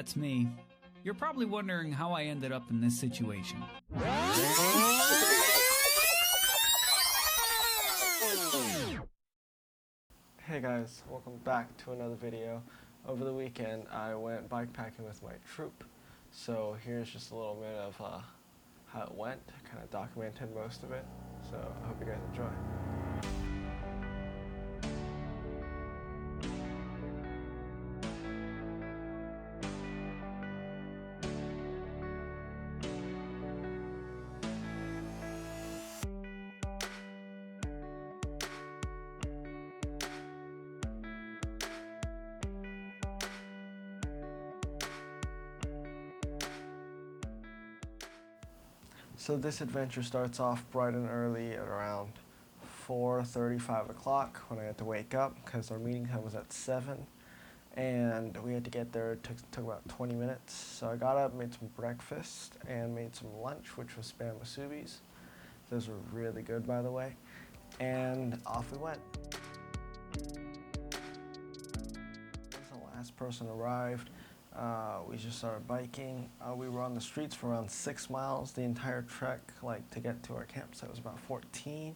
that's me. You're probably wondering how I ended up in this situation. Hey guys, welcome back to another video. Over the weekend I went bikepacking with my troop, so here's just a little bit of how it went. Kind of documented most of it, so I hope you guys enjoy. So this adventure starts off bright and early at around 4:30, 5 o'clock when I had to wake up because our meeting time was at 7 and we had to get there. It took about 20 minutes. So I got up, made some breakfast, and made some lunch, which was Spam Musubis. Those were really good, by the way. And off we went. Once the last person arrived, we just started biking. We were on the streets for around 6 miles. The entire trek, to get to our campsite, was about 14.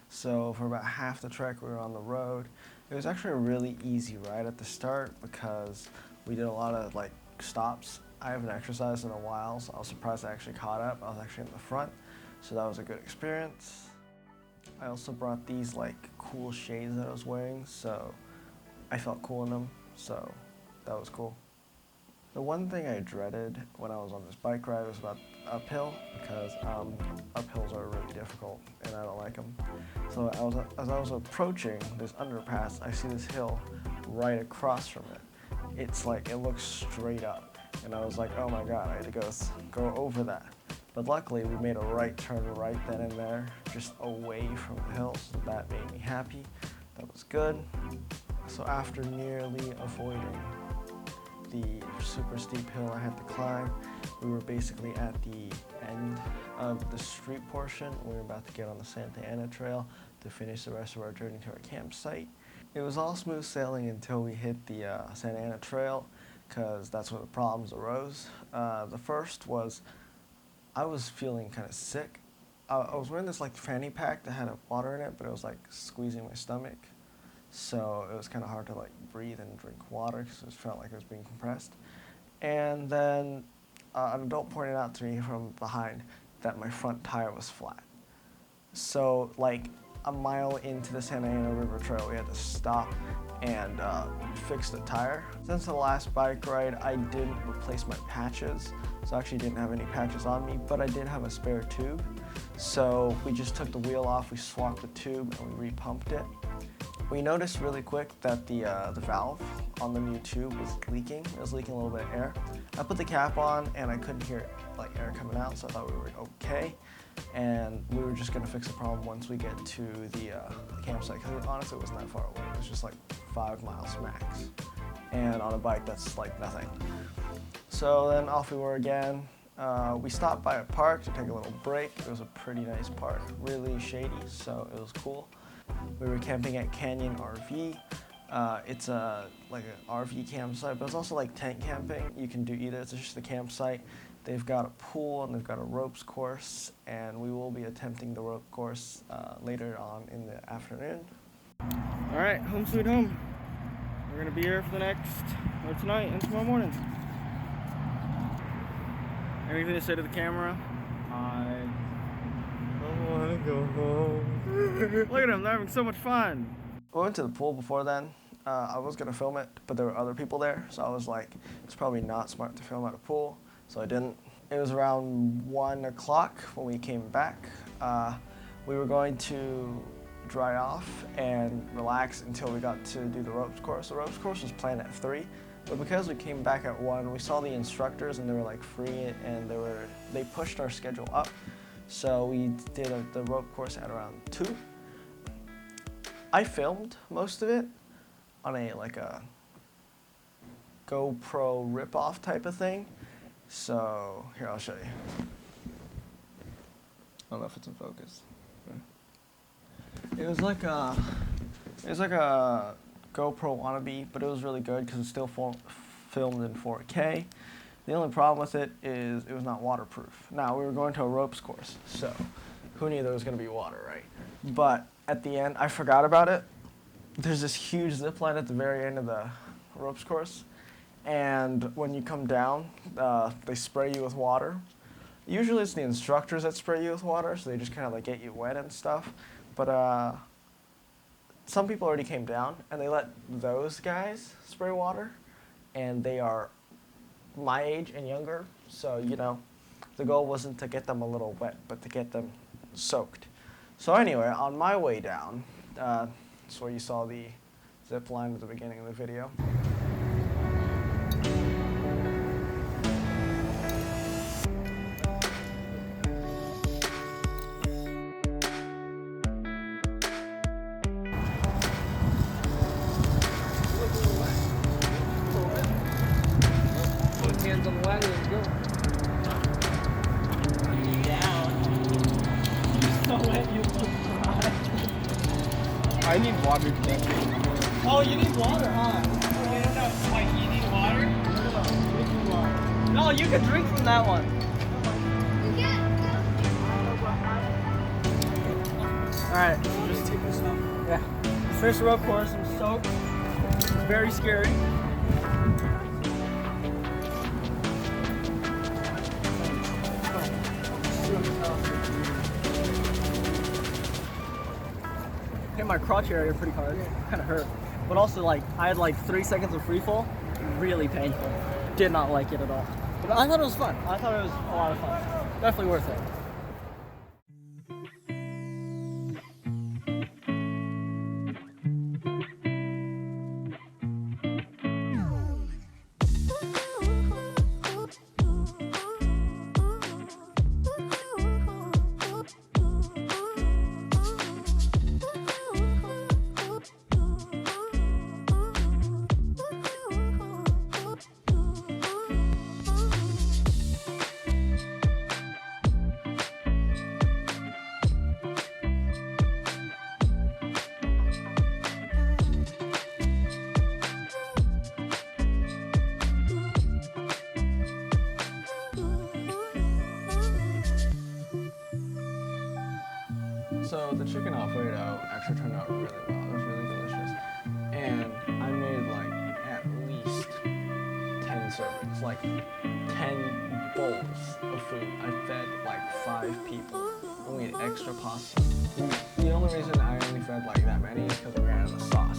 So for about half the trek, we were on the road. It was actually a really easy ride at the start because we did a lot of stops. I haven't exercised in a while, so I was surprised I actually caught up. I was actually in the front, so that was a good experience. I also brought these cool shades that I was wearing, so I felt cool in them, so that was cool. The one thing I dreaded when I was on this bike ride was about uphill, because uphills are really difficult and I don't like them. So as I was approaching this underpass, I see this hill right across from it. It's it looks straight up, and I was like, oh my god, I had to go over that. But luckily we made a right turn right then and there, just away from the hill, so that made me happy. That was good. So after nearly avoiding the super steep hill I had to climb, we were basically at the end of the street portion. We were about to get on the Santa Ana Trail to finish the rest of our journey to our campsite. It was all smooth sailing until we hit the Santa Ana Trail, because that's where the problems arose. The first was I was feeling kind of sick. I was wearing this fanny pack that had water in it, but it was squeezing my stomach. So it was kind of hard to breathe and drink water because it felt like it was being compressed. And then an adult pointed out to me from behind that my front tire was flat. So a mile into the Santa Ana River Trail, we had to stop and fix the tire. Since the last bike ride, I didn't replace my patches. So I actually didn't have any patches on me, but I did have a spare tube. So we just took the wheel off, we swapped the tube, and we repumped it. We noticed really quick that the valve on the new tube was leaking. It was leaking a little bit of air. I put the cap on and I couldn't hear air coming out, so I thought we were okay. And we were just gonna fix the problem once we get to the campsite, because honestly it wasn't that far away. It was just 5 miles max. And on a bike, that's nothing. So then off we were again. We stopped by a park to take a little break. It was a pretty nice park, really shady, so it was cool. We were camping at Canyon RV. It's an RV campsite, but it's also tent camping. You can do either. It's just a campsite. They've got a pool and they've got a ropes course, and we will be attempting the rope course later on in the afternoon. All right, home sweet home. We're gonna be here for tonight and tomorrow morning. Anything to say to the camera? I want to go home. Look at them, they're having so much fun. I went to the pool before then. I was gonna film it, but there were other people there, so I was it's probably not smart to film at a pool, so I didn't. It was around 1 o'clock when we came back. We were going to dry off and relax until we got to do the ropes course. The ropes course was planned at 3, but because we came back at 1, we saw the instructors and they were free, and they pushed our schedule up. So we did the rope course at around 2. I filmed most of it on a GoPro rip-off type of thing. So here, I'll show you. I don't know if it's in focus. It was like a GoPro wannabe, but it was really good because it still filmed in 4K. The only problem with it is it was not waterproof. Now, we were going to a ropes course, so who knew there was going to be water, right? But at the end, I forgot about it. There's this huge zip line at the very end of the ropes course, and when you come down, they spray you with water. Usually it's the instructors that spray you with water, so they just kind of like get you wet and stuff. But some people already came down, and they let those guys spray water, and they are my age and younger, so you know, the goal wasn't to get them a little wet, but to get them soaked. So anyway, on my way down, that's where you saw the zip line at the beginning of the video. Hands on the wagon, let's go. Down. So wet, you look dry. I need water today. Oh, you need water, huh? Wait, you need water? No, you can drink from that one. Alright, just take this off. Yeah. First rope course, I'm soaked. It's very scary. Hit my crotch area pretty hard. Kind of hurt. But also, like, I had like 3 seconds of free fall. Really painful. Did not like it at all. But I thought it was fun. I thought it was a lot of fun. Definitely worth it. So the chicken Alfredo actually turned out really well. It was really delicious. And I made like at least 10 servings, like 10 bowls of food. I fed like 5 people. And we ate extra pasta. The only reason I only fed like that many is because we ran out of sauce.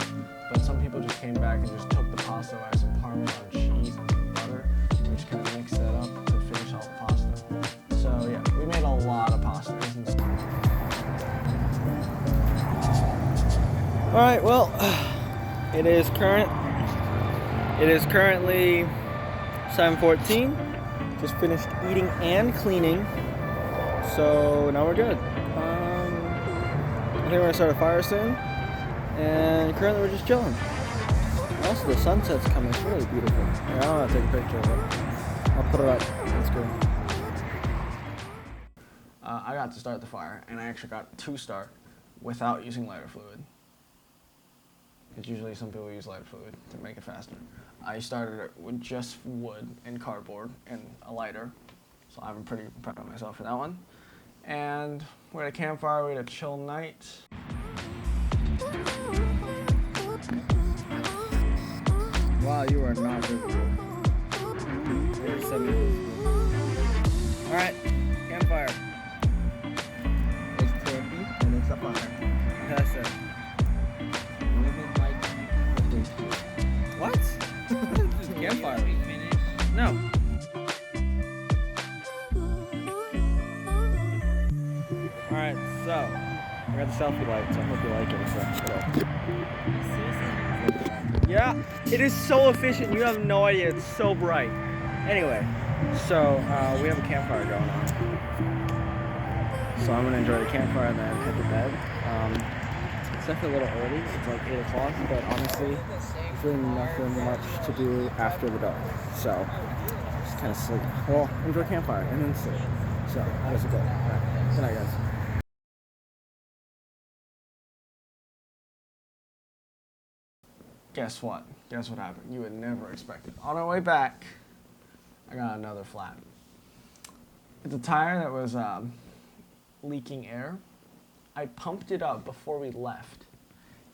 But some people just came back and just took the pasta, added some Parmesan cheese and some butter. We just kind of mixed that up to finish all the pasta. So yeah, we made a lot of pasta. All right, well, it is currently 7:14. Just finished eating and cleaning, so now we're good. I think we're gonna start a fire soon, and currently we're just chilling. Also, the sunset's coming. It's really beautiful. Yeah, I don't want to take a picture of it. I'll put it up. It's good. I got to start the fire, and I actually got to start without using lighter fluid. Because usually some people use lighter fluid to make it faster. I started it with just wood and cardboard and a lighter, so I'm pretty proud of myself for that one. And we had a campfire, we had a chill night. Wow, you are not visible. You're semi-visible. Alright, campfire. It's campy and it's a fire. That's it. What? Just campfire. No. Alright, so I got the selfie light, so I hope you like it. So, yeah, it is so efficient. You have no idea. It's so bright. Anyway, so we have a campfire going on. So I'm gonna enjoy the campfire and then head to bed. It's definitely a little early. It's like 8 o'clock, but honestly, there's really nothing much to do after the dark. So just kind of sleep. Well, enjoy campfire and then sleep. So how does it go? All right. Good night, guys. guess what? Guess what happened? You would never expect it. On our way back, I got another flat. It's a tire that was leaking air. I pumped it up before we left,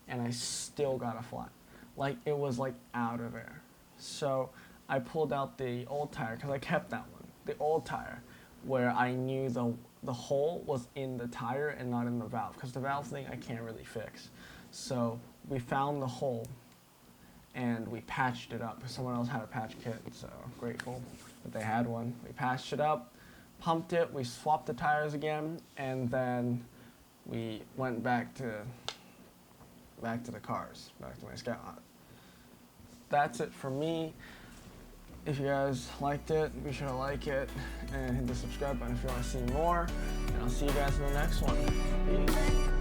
and I still got a flat. Like, it was like out of air. So I pulled out the old tire, because I kept that one, the old tire, where I knew the hole was in the tire and not in the valve, because the valve thing I can't really fix. So we found the hole, and we patched it up. Someone else had a patch kit, so grateful that they had one. We patched it up, pumped it, we swapped the tires again, and then we went back to the cars, back to my Scout. That's it for me. If you guys liked it, be sure to like it and hit the subscribe button if you want to see more. And I'll see you guys in the next one. Peace.